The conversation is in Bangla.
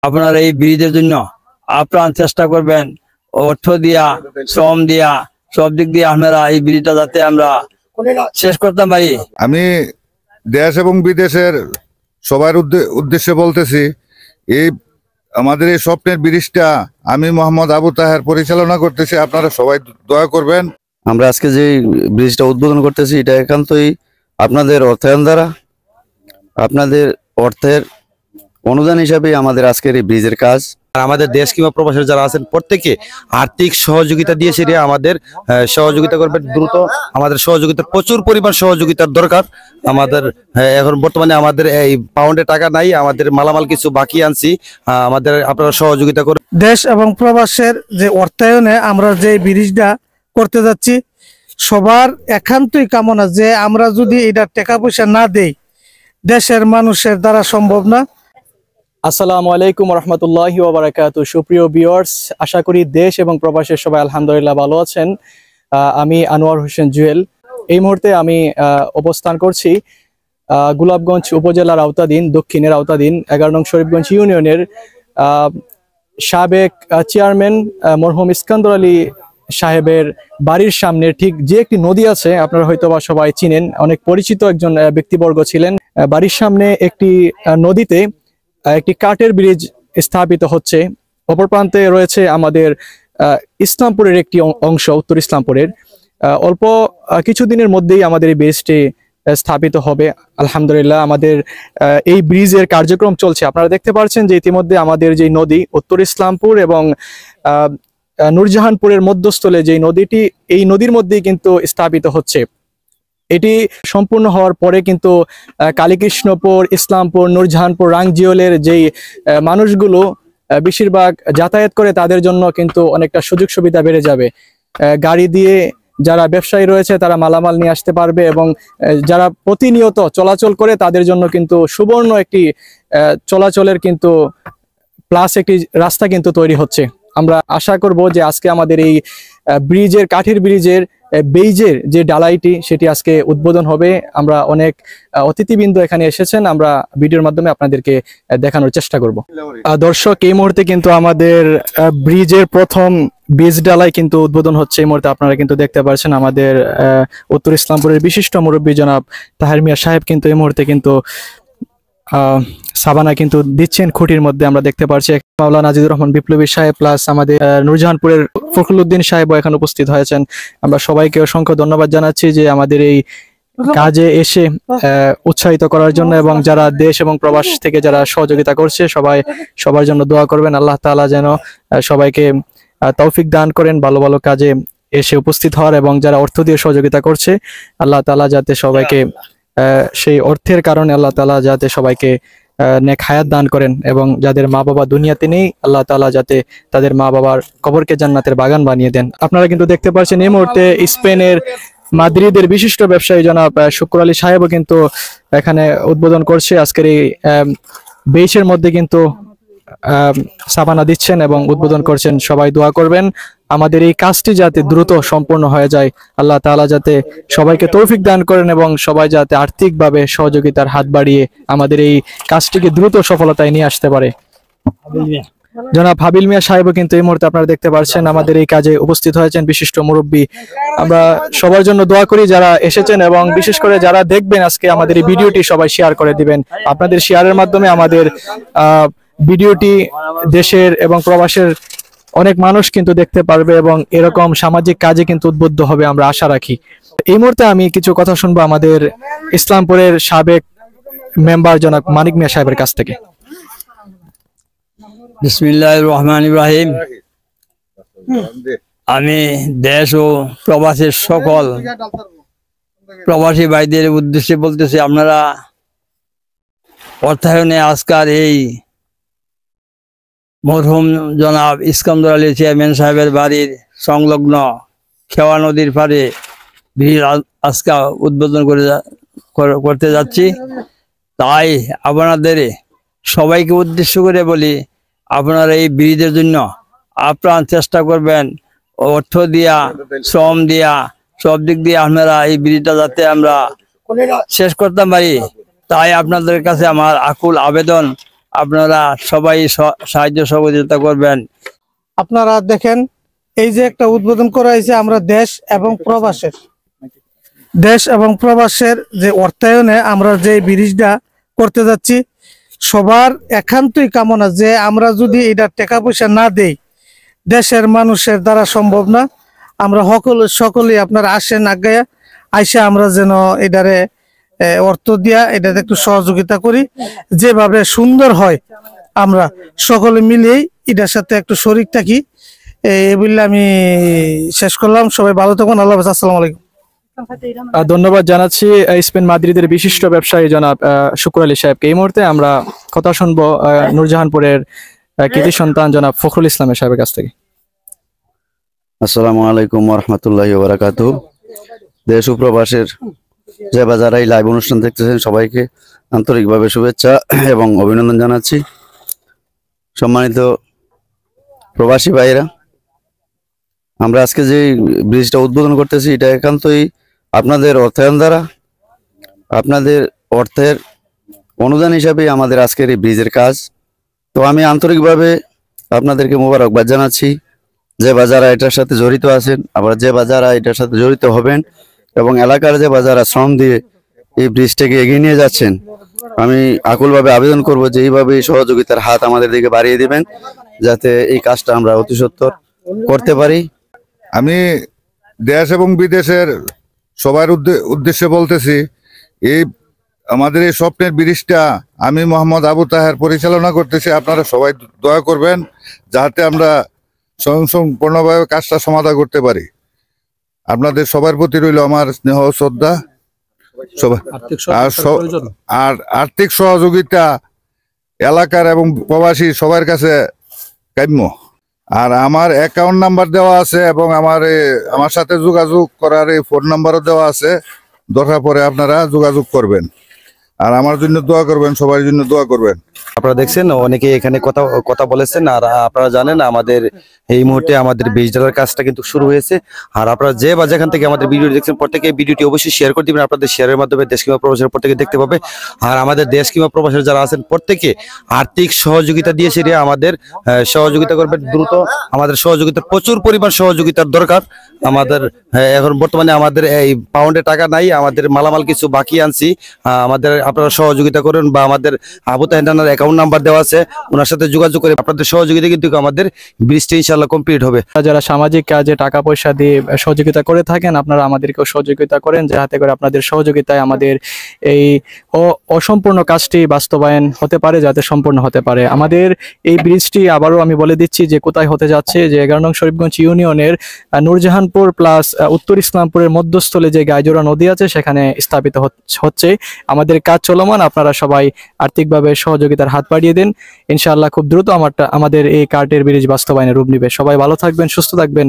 আপনারা এই ব্রিজের জন্য আপ্রাণ চেষ্টা করবেন, অর্থ দিয়া, শ্রম দিয়া, সব দিক দিয়ে আপনারা এই ব্রিজটা যাতে আমরা শেষ করতে পারি। আমি দেশ এবং বিদেশের সবার উদ্দেশ্যে বলতেছি, এই আমাদের এই স্বপ্নের ব্রিজটা আমি মোহাম্মদ আবু তাহের পরিচালনা করতেছি, আপনারা সবাই দোয়া করবেন। আমরা আজকে যে ব্রিজটা উদ্বোধন করতেছি এটা একান্তই আপনাদের অর্থায়ন দ্বারা, আপনাদের অর্থের অনুদান হিসাবে আমাদের আজকের এই ব্রিজের কাজ। আর আমাদের দেশ কিংবা প্রবাসী যারা আছেন প্রত্যেকে আর্থিক সহযোগিতা দিয়ে সেরে আমাদের সহযোগিতা করবেন দ্রুত। আমাদের সহযোগিতা প্রচুর পরিমাণ সহযোগিতার দরকার আমাদের। এখন বর্তমানে আমাদের এই পাউন্ডে টাকা নাই, আমাদের মালামাল কিছু বাকি আনছি, আমাদের আপনারা সহযোগিতা করুন। দেশ এবং প্রবাসের যে অর্থায়নে আমরা যে ব্রিজটা করতে যাচ্ছি, সবার একান্তই কামনা যে আমরা যদি এটা টাকা পয়সা না দেই দেশের মানুষের দ্বারা সম্ভব না। আসসালামু আলাইকুম রহমতুল্লাহি ওয়া বারাকাতুহু। সুপ্রিয় ভিউয়ার্স, আশা করি দেশ এবং প্রবাসের সবাই আলহামদুলিল্লাহ ভালো আছেন। আমি আনোয়ার হোসেন জুয়েল। এই মুহূর্তে আমি অবস্থান করছি গোলাপগঞ্জ উপজেলার আওতাধীন, দক্ষিণের আওতাধীন 11 নং শরীফগঞ্জ ইউনিয়নের সাবেক চেয়ারম্যান মরহুম ইস্কান্দর আলী সাহেবের বাড়ির সামনে ঠিক যে একটি নদী আছে, আপনারা হয়তোবা সবাই চিনেন, অনেক পরিচিত একজন ব্যক্তিবর্গ ছিলেন। বাড়ির সামনে একটি নদীতে একটি কাঠের ব্রিজ স্থাপিত হচ্ছে। অপর প্রান্তে রয়েছে আমাদের ইসলামপুরের একটি অংশ, উত্তর ইসলামপুরের। অল্প কিছুদিনের মধ্যেই আমাদের এই ব্রিজটি স্থাপিত হবে আলহামদুলিল্লাহ। আমাদের এই ব্রিজের কার্যক্রম চলছে, আপনারা দেখতে পাচ্ছেন যে ইতিমধ্যে আমাদের যে নদী উত্তর ইসলামপুর এবং নূরজাহানপুরের মধ্যস্থলে যে নদীটি, এই নদীর মধ্যেই কিন্তু স্থাপিত হচ্ছে। এটি সম্পূর্ণ হওয়ার পরে কিন্তু কালীকৃষ্ণপুর, ইসলামপুর, নূরজাহানপুর, রাংজিওলের যেই মানুষগুলো বেশিরভাগ যাতায়াত করে তাদের জন্য কিন্তু অনেকটা সুযোগ সুবিধা বেড়ে যাবে। গাড়ি দিয়ে যারা ব্যবসায়ী রয়েছে তারা মালামাল নিয়ে আসতে পারবে এবং যারা প্রতিনিয়ত চলাচল করে তাদের জন্য কিন্তু সুবর্ণ একটি চলাচলের কিন্তু প্লাস একটি রাস্তা কিন্তু তৈরি হচ্ছে। আমরা আশা করব যে আজকে আমাদের এই ব্রিজের, কাঠের ব্রিজের বেইজের যে ডালাইটি সেটি আজকে উদ্বোধন হবে। আমরা অনেক অতিথিবৃন্দ এখানে এসেছেন, আমরা ভিডিওর মাধ্যমে আপনাদেরকে দেখানোর চেষ্টা করব। দর্শক, এই মুহূর্তে কিন্তু আমাদের ব্রিজের প্রথম ব্রিজ ডালাই কিন্তু উদ্বোধন হচ্ছে। এই মুহূর্তে আপনারা কিন্তু দেখতে পাচ্ছেন আমাদের উত্তর ইসলামপুরের বিশিষ্ট মুরব্বী জনাব তাহের মিয়া সাহেব কিন্তু এই মুহূর্তে কিন্তু সাবানা কিন্তু দিচ্ছেন খুঁটির মধ্যে। আমরা দেখতে পাচ্ছি মাওলানা নাজিদুর রহমান বিপ্লবী সাহেব প্লাস আমাদের নূরজাহানপুরের ফখরুদ্দিন সাহেব এখানে উপস্থিত হয়েছেন। আমরা সবাইকে অসংখ্য ধন্যবাদ জানাচ্ছি যে আমাদের এই কাজে এসে উৎসাহিত করার জন্য, এবং যারা দেশ এবং প্রবাস থেকে যারা সহযোগিতা করছে সবার জন্য দোয়া করবেন। আল্লাহ তাআলা যেন সবাইকে তৌফিক দান করেন ভালো ভালো কাজে এসে উপস্থিত হওয়ার, এবং যারা অর্থ দিয়ে সহযোগিতা করছে আল্লাহ তাআলা যাতে সবাইকে সেই অর্থের কারণে আল্লাহ তাআলা যাতে সবাইকে নেক হায়াত দান করেন, এবং যাদের মা বাবা দুনিয়াতে নেই আল্লাহ তাআলা যাতে তাদের মা বাবার কবরকে জান্নাতের বাগান বানিয়ে দেন। আপনারা কিন্তু দেখতে পাচ্ছেন এই মুহূর্তে স্পেনের মাদ্রিদের বিশিষ্ট ব্যবসায়ী জনাব শুক্র আলী সাহেবও কিন্তু এখানে উদ্বোধন করছে। আজকের এই বেইশের মধ্যে কিন্তু সাবানা দিচ্ছেন এবং উদ্বোধন করছেন। সবাই দোয়া করবেন আমাদের এই কাজটি যাতে দ্রুত সম্পূর্ণ হয়ে যায়। আল্লাহ তাআলা যাতে সবাইকে তৌফিক দান করেন এবং সবাই যাতে আর্থিকভাবে সহযোগিতার হাত বাড়িয়ে আমাদের এই কাজটিকে দ্রুত সফলতায় নিয়ে আসতে পারে। জনাব হাবিল মিয়া সাহেবও কিন্তু এই মুহূর্তে আপনারা দেখতে পাচ্ছেন আমাদের এই কাজে উপস্থিত হয়েছেন, বিশিষ্ট মুরব্বী। আমরা সবার জন্য দোয়া করি যারা এসেছেন, এবং বিশেষ করে যারা দেখবেন আজকে আমাদের এই ভিডিওটি সবাই শেয়ার করে দিবেন। আপনাদের শেয়ারের মাধ্যমে আমাদের ভিডিওটি দেশের এবং প্রবাসের অনেক মানুষ কিন্তু দেখতে পারবে এবং এরকম সামাজিক কাজে কিন্তু উদ্বুদ্ধ হবে, আমরা আশা রাখি। এই মুহূর্তে আমি কিছু কথা শুনবো আমাদের ইসলামপুরের সাবেক মেম্বার জনাব মানিক মিয়া সাহেবের কাছ থেকে। বিসমিল্লাহির রহমানির রহিম। আমি দেশ ও প্রবাসের সকল প্রবাসী ভাইদের উদ্দেশ্যে বলতেছি, আপনারা অর্থায়নে আজকাল এই মরহুম জনাব ইস্কান্দর আলী চেয়ারম্যান সাহেবের বাড়ির সংলগ্ন খেওয়া নদীর পাড়ে ব্রিজ আজকে উদ্বোধন করতে যাচ্ছি। তাই আপনাদের সবাইকে উদ্দেশ্য করে বলি, আপনারা এই ব্রিজের জন্য আপ্রাণ চেষ্টা করবেন, অর্থ দিয়া, শ্রম দিয়া, সব দিক দিয়ে আপনারা এই ব্রিজটা যাতে আমরা শেষ করতে পারি। তাই আপনাদের কাছে আমার আকুল আবেদন, আপনারা সবাই সাহায্য সহযোগিতা করবেন। আপনারা দেখেন এই যে একটা উদ্বোধন করা হয়েছে, আমরা দেশ এবং প্রবাসের যে অর্থায়নে আমরা যে ব্রিজটা করতে যাচ্ছি, সবার একান্তই কামনা যে আমরা যদি এটা টাকা পয়সা না দেই দেশের মানুষের দ্বারা সম্ভব না। আমরা সকলেই আপনারা আসেন, আগায়া আইসা আমরা যেন এটারে অর্থ দিয়া এটাতে একটু সহযোগিতা করি, যেভাবে সুন্দর হয় আমরা সকলে মিলেই এটার সাথে একটু শরিক থাকি। এই বললে আমি শেষ করলাম। সবাই ভালো থাকুন। আল্লাহ হাফেজ। আসসালামু আলাইকুম। ধন্যবাদ জানাচ্ছি স্পেন মাদ্রিদের বিশিষ্ট ব্যবসায়ী জনাব শুকুর আলী সাহেবকে। এই মুহূর্তে আমরা কথা শুনবো নূরজাহানপুরের কৃতি সন্তান জনাব ফখরুল ইসলামের সাহেবের কাছ থেকে। আসসালামু আলাইকুম রহমতুল্লাহি বারাকাতু। দেশ ও প্রবাসের যে বা যারা এই লাইভ অনুষ্ঠান দেখতেছেন সবাইকে আন্তরিকভাবে শুভেচ্ছা এবং অভিনন্দন জানাচ্ছি। সম্মানিত প্রবাসী ভাইরা, আমরা আজকে যে ব্রিজটা উদ্বোধন করতেছি এটা একান্তই আপনাদের অর্থায়ন দ্বারা, আপনাদের অর্থের অনুদান হিসাবে আমাদের আজকের এই ব্রিজের কাজ। তো আমি আন্তরিকভাবে আপনাদেরকে মোবারকবাদ জানাচ্ছি যে বা যারা এটার সাথে জড়িত আছেন, আবার যে বা যারা এটার সাথে জড়িত হবেন এবং এলাকার যে বা যারা শ্রম দিয়ে এই ব্রিজটাকে এগিয়ে নিয়ে যাচ্ছেন। আমি আকুলভাবে আবেদন করব যে এইভাবে সহযোগিতার হাত আমাদের দিকে বাড়িয়ে দিবেন, যাতে এই কাজটা আমরা অতি সত্বর করতে পারি। আমি দেশ এবং বিদেশের সবার উদ্দেশ্যে বলতেছি, এই আমাদের এই স্বপ্নের ব্রিজটা আমি মোহাম্মদ আবু তাহের পরিচালনা করতেছি। আপনারা সবাই দয়া করবেন যাতে আমরা স্বয়ংসম্পূর্ণভাবে কাজটা সমাধান করতে পারি। আপনাদের সবার প্রতি রইল আমার স্নেহ ও শ্রদ্ধা। আর আর্থিক সহযোগিতা এলাকার এবং প্রবাসী সবার কাছে কাম্য। আর আমার অ্যাকাউন্ট নাম্বার দেওয়া আছে এবং আমার সাথে যোগাযোগ করার এই ফোন নাম্বারও দেওয়া আছে। দরকার পরে আপনারা যোগাযোগ করবেন। আর আমার জন্য দোয়া করবেন, সবার জন্য দোয়া করবেন। আপনারা দেখছেন অনেকে এখানে কথা বলেছেন। আর আপনারা জানেন আমাদের এই মুহূর্তে আমাদের ব্রিজ ঢালার কাজটা কিন্তু শুরু হয়েছে। আর আপনারা যে বা যেখান থেকে আমাদের ভিডিও দেখছেন প্রত্যেকে ভিডিওটি অবশ্যই শেয়ার করে দিবেন। আপনাদের শেয়ারের মাধ্যমে দেশ কিংবা প্রবাসের প্রত্যেকে দেখতে পাবে। আর আমাদের দেশ কিংবা প্রবাসের যারা আছেন প্রত্যেকে আর্থিক সহযোগিতা দিয়ে সেটা আমাদের সহযোগিতা করবে দ্রুত। আমাদের সহযোগিতার প্রচুর পরিমাণ সহযোগিতার দরকার আমাদের। এখন বর্তমানে আমাদের এই পাউন্ডে টাকা নাই, আমাদের মালামাল কিছু বাকি আনছি। আমাদের আপনারা সহযোগিতা করেন বা আমাদের আবু তাহের অ্যাকাউন্ট নাম্বার দেওয়া আছে, ওনার সাথে যোগাযোগ করে আপনাদের সহযোগিতা কিন্তু আমাদের ব্রিজটা ইনশাআল্লাহ কমপ্লিট হবে। যারা সামাজিক কাজে টাকা পয়সা দিয়ে সহযোগিতা করে থাকেন, আপনারা আমাদেরকেও সহযোগিতা করেন, যাতে করে আপনাদের সহযোগিতায় আমাদের এই অসম্পূর্ণ কাজটি বাস্তবায়ন হতে পারে, যাতে সম্পূর্ণ হতে পারে। আমাদের এই ব্রিজটি আবারও আমি বলে দিচ্ছি যে কোথায় হতে যাচ্ছে, যে 11 নং শরীফগঞ্জ ইউনিয়নের নূরজাহানপুর প্লাস উত্তর ইসলামপুরের মধ্যস্থলে যে গাইজোড়া নদী আছে সেখানে স্থাপিত হচ্ছে। আমাদের কাজ চলমান। আপনারা সবাই আর্থিকভাবে সহযোগিতার হাত বাড়িয়ে দিন। ইনশাআল্লাহ খুব দ্রুত আমাদের এই কার্টের ব্রিজ বাস্তবায়নের রূপ নিবে। সবাই ভালো থাকবেন, সুস্থ থাকবেন।